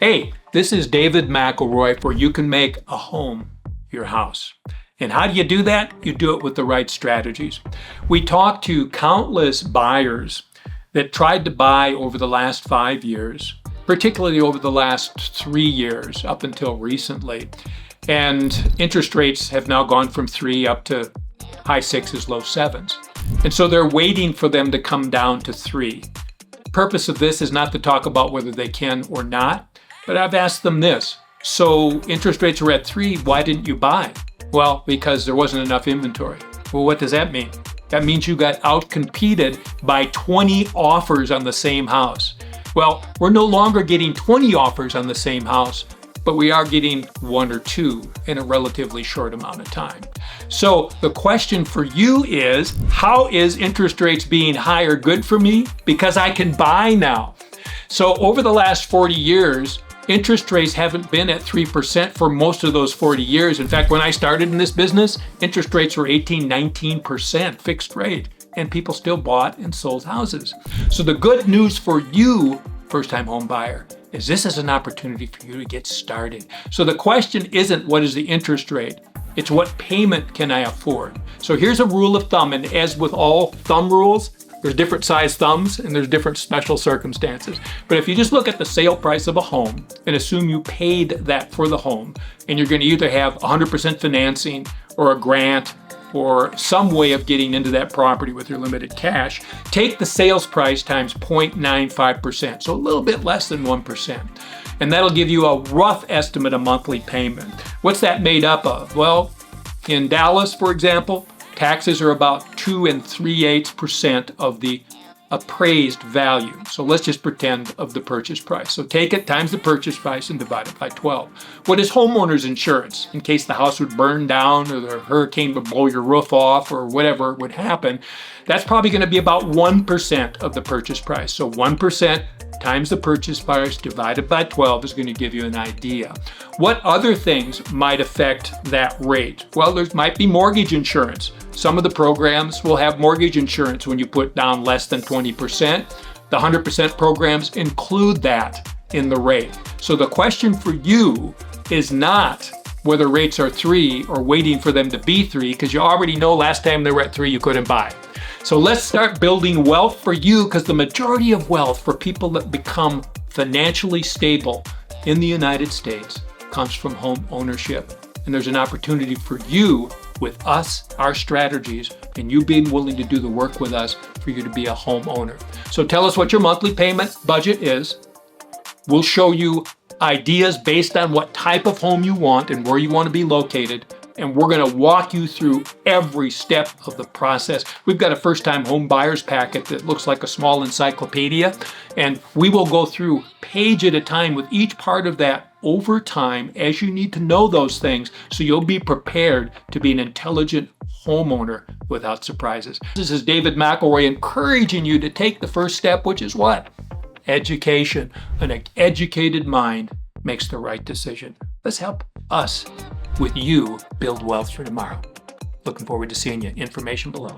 Hey, this is David McElroy for You Can Make a Home Your House. And how do you do that? You do it with the right strategies. We talked to countless buyers that tried to buy over the last 5 years, particularly over the last 3 years up until recently. And interest rates have now gone from 3 up to high 6s, low 7s. And so they're waiting for them to come down to 3. The purpose of this is not to talk about whether they can or not, but I've asked them this. So interest rates are at 3, why didn't you buy? Well, because there wasn't enough inventory. Well, what does that mean? That means you got outcompeted by 20 offers on the same house. Well, we're no longer getting 20 offers on the same house, but we are getting 1 or 2 in a relatively short amount of time. So the question for you is, how is interest rates being higher good for me? Because I can buy now. So over the last 40 years, interest rates haven't been at 3% for most of those 40 years. In fact, when I started in this business, interest rates were 18, 19% fixed rate, and people still bought and sold houses. So the good news for you, first-time home buyer, is this is an opportunity for you to get started. So the question isn't what is the interest rate, it's what payment can I afford. So here's a rule of thumb, and as with all thumb rules, there's different size thumbs and there's different special circumstances. But if you just look at the sale price of a home and assume you paid that for the home, and you're going to either have 100% financing or a grant or some way of getting into that property with your limited cash, take the sales price times 0.95%, so a little bit less than 1%. And that'll give you a rough estimate of monthly payment. What's that made up of? Well, in Dallas, for example, taxes are about 2 3/8% of the appraised value. So let's just pretend of the purchase price. So take it times the purchase price and divide it by 12. What is homeowner's insurance? In case the house would burn down or the hurricane would blow your roof off or whatever would happen, that's probably going to be about 1% of the purchase price. So 1% times the purchase price divided by 12 is going to give you an idea. What other things might affect that rate? Well, there might be mortgage insurance. Some of the programs will have mortgage insurance when you put down less than 20%. The 100% programs include that in the rate. So the question for you is not whether rates are 3 or waiting for them to be 3, because you already know last time they were at 3, you couldn't buy. So let's start building wealth for you, because the majority of wealth for people that become financially stable in the United States comes from home ownership. And there's an opportunity for you with us, our strategies, and you being willing to do the work with us for you to be a homeowner. So tell us what your monthly payment budget is. We'll show you ideas based on what type of home you want and where you want to be located. And we're going to walk you through every step of the process. We've got a first-time home buyers packet that looks like a small encyclopedia, and we will go through page at a time with each part of that over time as you need to know those things, so you'll be prepared to be an intelligent homeowner without surprises. This is David McElroy encouraging you to take the first step, which is what? Education. An educated mind makes the right decision. Let's help us with you build wealth for tomorrow. Looking forward to seeing you. Information below.